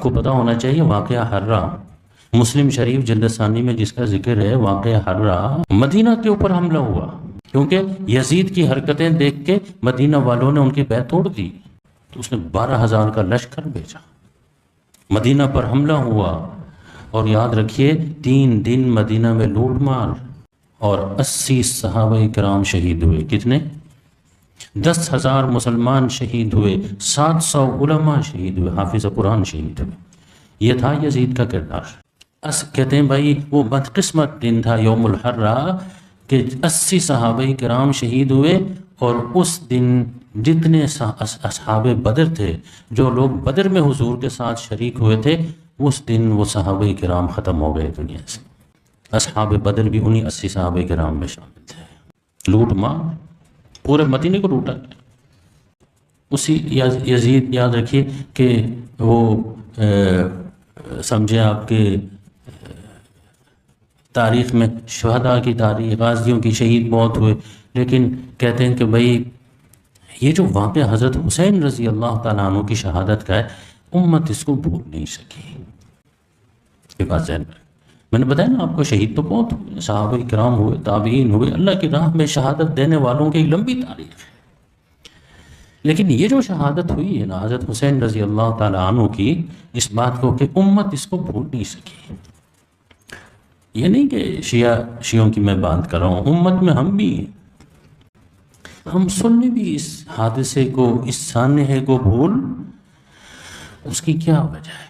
کو پتہ ہونا چاہیے واقعہ حرہ مسلم شریف جلد ثانی میں جس کا ذکر ہے، واقعہ حرہ مدینہ کے اوپر حملہ ہوا، کیونکہ یزید کی حرکتیں دیکھ کے مدینہ والوں نے ان کی بیعت توڑ دی، تو اس نے 12,000 کا لشکر بھیجا، مدینہ پر حملہ ہوا، اور یاد رکھیے 3 دن مدینہ میں لوٹ مار، اور 80 صحابہ کرام شہید ہوئے۔ کتنے؟ 10,000 مسلمان شہید ہوئے، 700 علماء شہید ہوئے، حافظ قرآن شہید ہوئے۔ یہ تھا یزید کا کردار۔ کہتے ہیں بھائی وہ بدقسمت دن تھا یوم الحرہ کہ 80 صحابہ کرام شہید ہوئے، اور اس دن جتنے اصحاب بدر تھے، جو لوگ بدر میں حضور کے ساتھ شریک ہوئے تھے، اس دن وہ صحابہ کرام ختم ہو گئے دنیا سے۔ اصحاب بدر بھی انہی 80 صحابہ کرام میں شامل تھے۔ لوٹ مار پورے مدینے کو لوٹا گیا۔ اسی یزید یاد رکھیے کہ وہ سمجھے آپ کے تاریخ میں شہداء کی تاریخ، غازیوں کی شہید بہت ہوئے، لیکن کہتے ہیں کہ بھئی یہ جو واقعہ حضرت حسین رضی اللہ تعالیٰ عنہ کی شہادت کا ہے، امت اس کو بھول نہیں سکی۔ یہ بات ذہن میں نے بتایا نا آپ کو، شہید تو بہت ہوئے، صحابہ کرام ہوئے، تابعین ہوئے، اللہ کی راہ میں شہادت دینے والوں کی لمبی تاریخ ہے، لیکن یہ جو شہادت ہوئی ہے نا حضرت حسین رضی اللہ تعالیٰ عنہ کی، اس بات کو کہ امت اس کو بھول نہیں سکی۔ یہ نہیں کہ شیعوں کی میں بات کر رہا ہوں، امت میں ہم بھی ہیں، ہم سننے بھی اس حادثے کو، اس سانحے کو بھول، اس کی کیا وجہ ہے؟